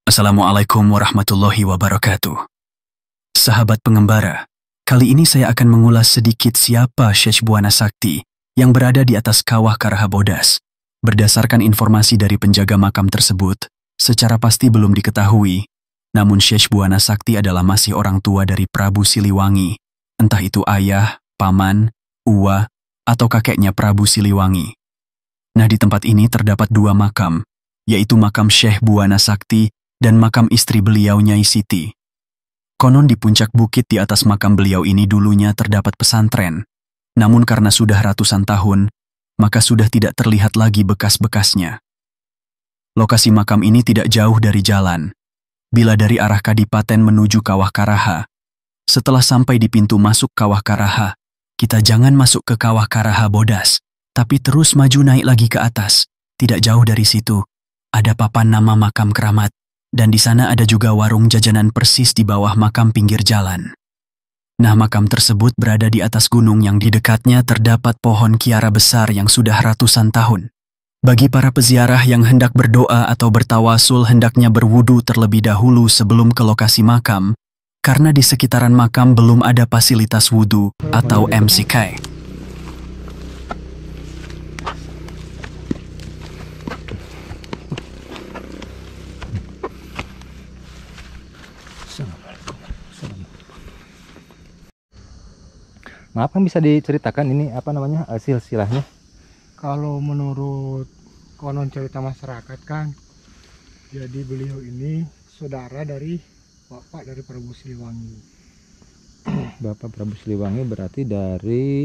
Assalamualaikum warahmatullahi wabarakatuh. Sahabat pengembara, kali ini saya akan mengulas sedikit siapa Syekh Buana Sakti yang berada di atas kawah Karaha Bodas. Berdasarkan informasi dari penjaga makam tersebut, secara pasti belum diketahui, namun Syekh Buana Sakti adalah masih orang tua dari Prabu Siliwangi, entah itu ayah, paman, uwa, atau kakeknya Prabu Siliwangi. Nah, di tempat ini terdapat dua makam, yaitu makam Syekh Buana Sakti dan makam istri beliau Nyai Siti. Konon di puncak bukit di atas makam beliau ini dulunya terdapat pesantren, namun karena sudah ratusan tahun, maka sudah tidak terlihat lagi bekas-bekasnya. Lokasi makam ini tidak jauh dari jalan. Bila dari arah Kadipaten menuju Kawah Karaha, setelah sampai di pintu masuk Kawah Karaha, kita jangan masuk ke Kawah Karaha Bodas, tapi terus maju naik lagi ke atas. Tidak jauh dari situ, ada papan nama makam keramat. Dan di sana ada juga warung jajanan persis di bawah makam pinggir jalan. Nah, makam tersebut berada di atas gunung yang di dekatnya terdapat pohon kiara besar yang sudah ratusan tahun. Bagi para peziarah yang hendak berdoa atau bertawasul hendaknya berwudu terlebih dahulu sebelum ke lokasi makam, karena di sekitaran makam belum ada fasilitas wudu atau MCK. Maaf, kan bisa diceritakan ini apa namanya silsilahnya? Kalau menurut konon cerita masyarakat kan, jadi beliau ini saudara dari bapak dari Prabu Siliwangi. Bapak Prabu Siliwangi berarti dari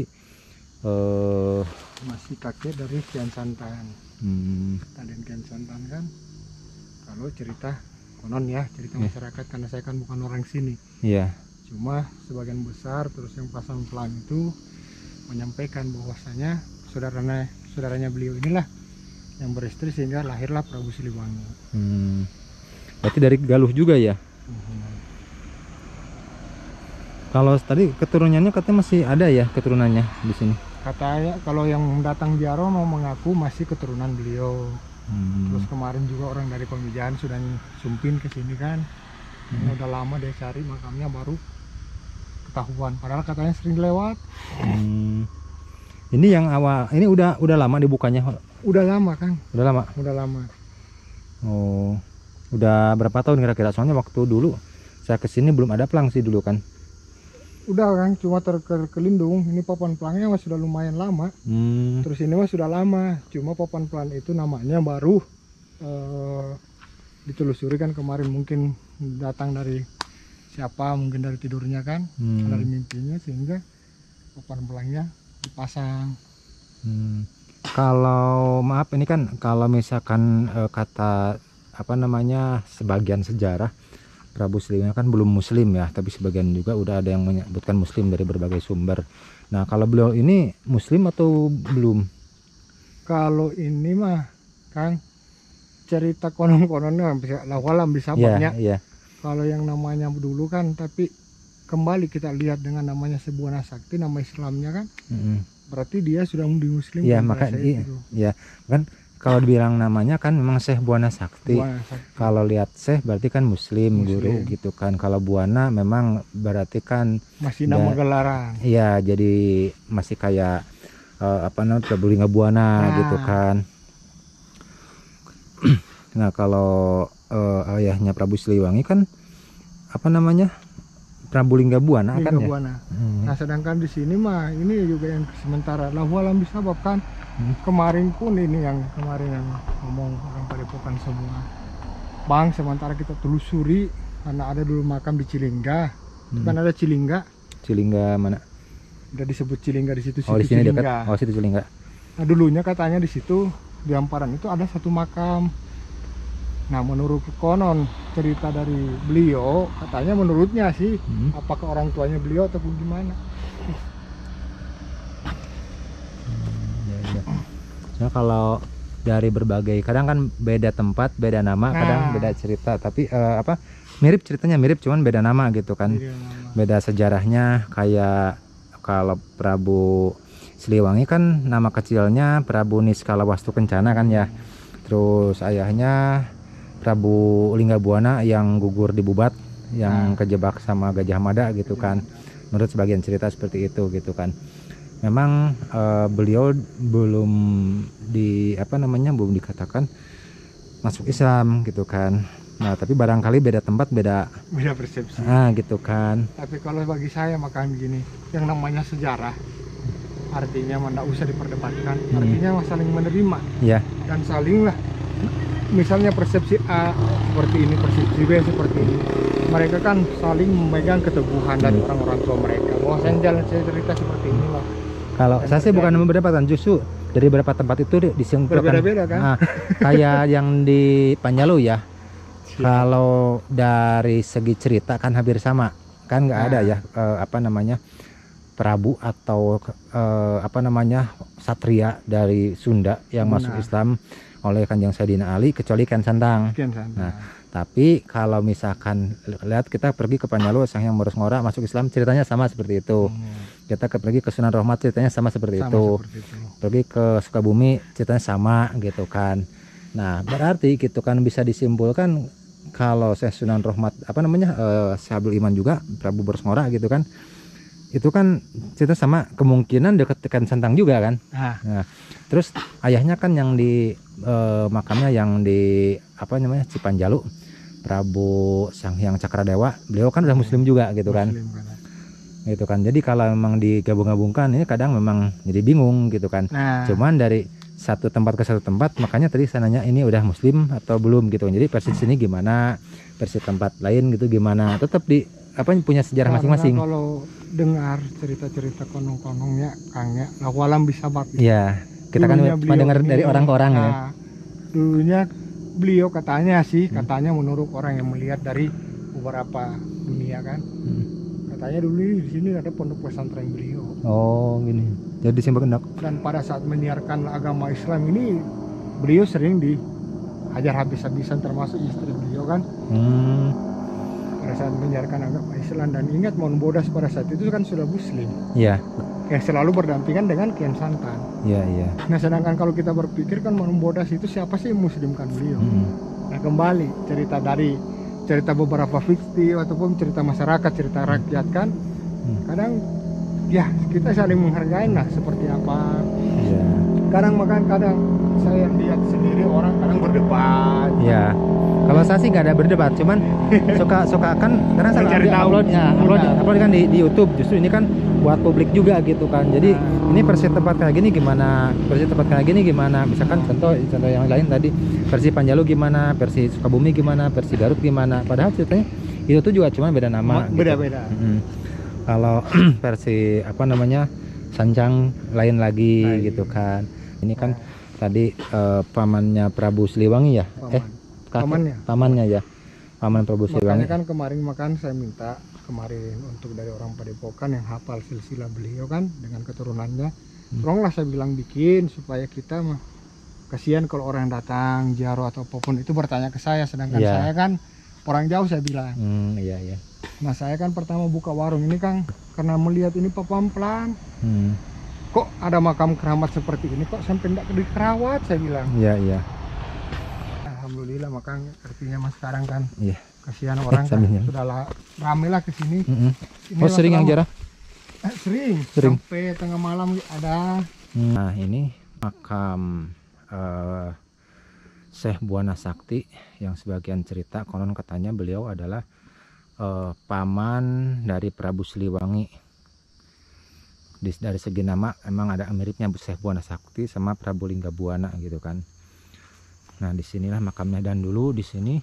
Masih kakek dari Kian Santan. Raden Kian Santan kan. Kalau cerita konon ya, cerita masyarakat, karena saya kan bukan orang sini. Iya. Cuma sebagian besar terus yang pasang pelang itu menyampaikan bahwasanya saudaranya beliau inilah yang beristri sehingga lahirlah Prabu Siliwangi. Berarti dari Galuh juga ya? Kalau tadi keturunannya katanya masih ada ya keturunannya di sini? Katanya kalau yang datang ziarah mau mengaku masih keturunan beliau. Terus kemarin juga orang dari Pamijahan sudah sumpin ke sini kan. Ini udah lama dia cari makamnya baru ketahuan. Padahal katanya sering lewat. Ini yang awal, ini udah lama dibukanya? Udah lama kan? Udah lama? Udah lama. Oh, udah berapa tahun kira-kira? Soalnya waktu dulu saya kesini belum ada pelang sih dulu kan. Udah kan, cuma terkelindung. Ini papan pelangnya masih sudah lumayan lama. Terus ini mah sudah lama. Cuma papan pelang itu namanya baru ditelusuri kan kemarin, mungkin datang dari siapa, mungkin dari tidurnya kan, dari mimpinya, sehingga papan pelangnya dipasang. Kalau maaf ini kan kalau misalkan kata apa namanya sebagian sejarah Prabu Siliwangi kan belum muslim ya, tapi sebagian juga udah ada yang menyebutkan muslim dari berbagai sumber. Nah, kalau beliau ini muslim atau belum? Kalau ini mah kan cerita konon-kononnya lawalam bisa banyak. Yeah. Kalau yang namanya dulu kan, tapi kembali kita lihat dengan namanya Syekh Buana Sakti, nama Islamnya kan, berarti dia sudah dimuslimkan. Iya, makanya iya kan kalau dibilang namanya kan memang Syekh Buana Sakti. Kalau lihat Syekh berarti kan muslim, guru gitu kan. Kalau Buana memang berarti kan masih nama gelaran. Iya, jadi masih kayak apa namanya Prabu Lingga Buana gitu kan. Nah, kalau ayahnya Prabu Siliwangi kan apa namanya Prabu Lingga Buana kan ya. Nah, sedangkan di sini mah ini juga yang sementara lahu alam bisabab kan. Kemarin pun ini yang kemarin yang ngomong orang Padepokan semua. Bang, sementara kita telusuri karena ada dulu makam di Cilingga. Kan ada Cilingga. Cilingga mana? Udah disebut Cilingga di situ. Oh, di sini dekat. Oh, situ Cilingga. Nah, dulunya katanya di situ di Amparan itu ada satu makam. Nah, menurut konon cerita dari beliau, katanya menurutnya sih, apakah orang tuanya beliau ataupun gimana? Nah, kalau dari berbagai, kadang kan beda tempat, beda nama, kadang beda cerita, tapi apa mirip ceritanya mirip, cuman beda nama gitu kan, beda sejarahnya. Kayak kalau Prabu Siliwangi kan nama kecilnya Prabu Niskala Wastu Kencana kan ya. Terus ayahnya Prabu Linggabuana yang gugur di Bubat, yang kejebak sama Gajah Mada gitu kan. Menurut sebagian cerita seperti itu gitu kan. Memang beliau belum belum dikatakan masuk Islam gitu kan. Nah, tapi barangkali beda tempat, beda persepsi. Gitu kan. Tapi kalau bagi saya makanya begini, yang namanya sejarah artinya tidak usah diperdebatkan, artinya saling menerima. Ya. Dan saling lah, misalnya persepsi A seperti ini, persepsi B seperti ini, mereka kan saling memegang keteguhan dari orang-orang tua mereka bahwa saya jalan cerita seperti ini loh. Kalau saya sih bukan memberdebatkan, justru dari beberapa tempat itu disimpulkan berbeda-beda kan. Kayak yang di Panjalu ya. Kalau dari segi cerita kan hampir sama, kan nggak ada ya Prabu atau Satria dari Sunda yang masuk Islam oleh Kanjeng Sayyidina Ali kecuali Kian Santang. Nah, tapi kalau misalkan lihat kita pergi ke Panjalu, Sang Hyang Meros Ngora masuk Islam, ceritanya sama seperti itu. Kita pergi ke Sunan Rahmat, ceritanya sama seperti itu. Pergi ke Sukabumi, ceritanya sama gitu kan. Nah, berarti gitu kan bisa disimpulkan kalau Syekh Sunan Rahmat Syekh Abdul Iman juga Prabu Meros Ngora gitu kan. Itu kan cerita sama, kemungkinan dekat Kian Santang juga kan. Nah, terus ayahnya kan yang di makamnya yang di Cipanjalu, Prabu Sang Hyang Cakradewa, beliau kan udah muslim juga gitu kan. Gitu kan. Jadi kalau memang digabung-gabungkan ini kadang memang jadi bingung gitu kan. Cuman dari satu tempat ke satu tempat, makanya tadi saya nanya ini udah muslim atau belum gitu. Jadi versi sini gimana, versi tempat lain gitu gimana, tetap di punya sejarah masing-masing. Kalau dengar cerita-cerita konong-konongnya Kangnya lawalam bisa bab. Iya, kita kan cuma dengar dari orang ke orang ya. Dulunya beliau katanya menurut orang yang melihat dari beberapa dunia kan. Katanya dulu di sini ada pondok pesantren beliau. Oh, gini. Jadi Simbah Kendak. Dan pada saat menyiarkan agama Islam ini beliau sering diajar habis-habisan, termasuk istri beliau kan. Pada saat menyiarkan agama Islam, dan ingat Mon Bodas pada saat itu kan sudah muslim. Iya. Yang selalu berdampingan dengan Kian Santang. Iya, iya. Nah, sedangkan kalau kita berpikir kan Mon Bodas itu siapa sih yang muslimkan beliau? Nah, kembali cerita beberapa fiktif ataupun cerita masyarakat, cerita rakyat kan. Kadang ya kita saling menghargai lah seperti apa. Iya. Kadang saya lihat sendiri orang kadang berdebat. Iya. Kalau saya sih nggak ada berdebat, cuman suka kan karena saya upload kan di YouTube. Justru ini kan buat publik juga gitu kan. Jadi ini versi tempat kayak gini gimana, versi tempat kayak gini gimana. Misalkan contoh yang lain tadi versi Panjalu gimana, versi Sukabumi gimana, versi Garut gimana. Padahal ceritanya itu tuh juga cuma beda nama. Beda-beda. Gitu. Kalau versi Sancang lain lagi gitu kan. Ini kan tadi pamannya Prabu Siliwangi ya. Pamannya ya. Paman Prabu Siliwangi. Makanya kan kemarin saya minta untuk dari orang Padepokan yang hafal silsilah beliau kan dengan keturunannya. Tolonglah saya bilang bikin supaya kita kasihan kalau orang datang ziarah atau apapun itu bertanya ke saya, sedangkan saya kan orang jauh, saya bilang. Iya. Nah, saya kan pertama buka warung ini Kang karena melihat ini pelan-pelan. Kok ada makam keramat seperti ini, kok sampai tidak dikerawat, saya bilang. Iya. Alhamdulillah, makanya artinya mas sekarang kan. Iya. Kasihan orang kan sudah rame lah ke sini. Sering yang jarang? Sering. Sampai tengah malam ada. Nah, ini makam Syekh Buana Sakti yang sebagian cerita konon katanya beliau adalah paman dari Prabu Siliwangi. Dari segi nama emang ada miripnya Syekh Buana Sakti sama Prabu Linggabuana gitu kan. Nah, disinilah makamnya, dan dulu di sini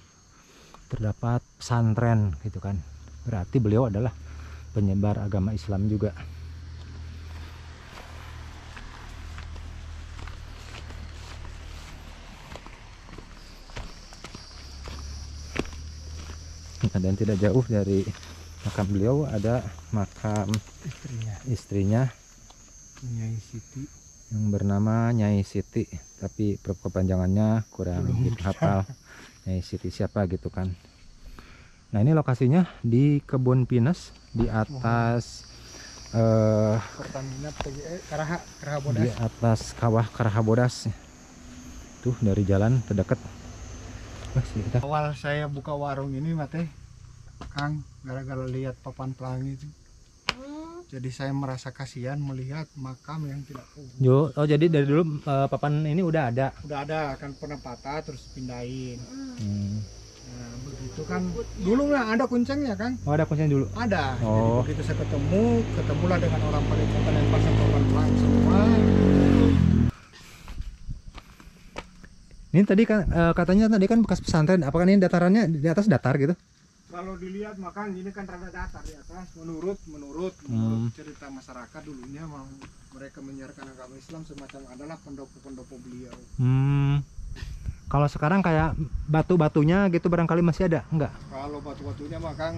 terdapat pesantren gitu kan. Berarti beliau adalah penyebar agama Islam juga. Dan tidak jauh dari makam beliau ada makam istrinya Nyai Siti yang bernama Nyai Siti, tapi kepanjangannya kurang hafal. Nyai Siti siapa gitu kan. Nah, ini lokasinya di Kebun Pinus di atas Pertamina Karahabodas. Di atas kawah Karahabodas. Tuh dari jalan terdekat. Wah, sih, kita. Awal saya buka warung ini mate Kang, gara-gara lihat papan pelangi itu. Jadi saya merasa kasihan melihat makam yang tidak kubu. Jo, oh jadi dari dulu papan ini udah ada. Udah ada kan pernah patah terus pindahin. Hmm. Nah, begitu kan dulu nggak ada kuncengnya Kang. Oh ada kuncinya dulu. Ada. Oh. Jadi begitu saya ketemulah dengan orang Padepokan yang pasang papan pelangi semua. Ini tadi kan katanya tadi kan bekas pesantren. Apakah ini datarannya di atas datar gitu? Kalau dilihat makan ini kan rada datar di atas. Menurut cerita masyarakat dulunya mau mereka menyiarkan agama Islam semacam adalah pendopo-pendopo beliau. Kalau sekarang kayak batu-batunya gitu barangkali masih ada, enggak? Kalau batu-batunya mah Kang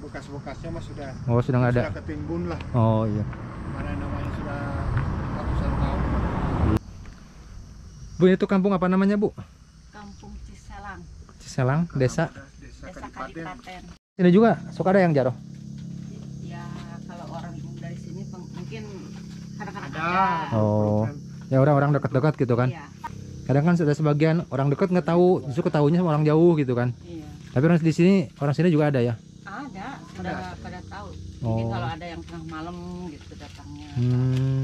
bekas-bekasnya mah sudah. Oh sudah nggak ada. Sudah ketimbun lah. Oh iya. Mana namanya sudah ratusan tahun. Bu itu kampung apa namanya Bu? Kampung Ciselang, Ciselang, desa. Desa Desa Kadipaten. Kadipaten. Ini juga suka ada yang jaroh. Ya kalau orang dari sini mungkin kadang-kadang Ada. ada. Oh. Ya orang-orang dekat-dekat gitu kan. Iya, Kadang kan sudah sebagian orang dekat nggak tahu, justru ketahuinya sama orang jauh gitu kan. iya. Tapi orang di sini, orang sini juga ada ya. Ada, pada tahu. Oh. Mungkin kalau ada yang tengah malam gitu datangnya. Hmm.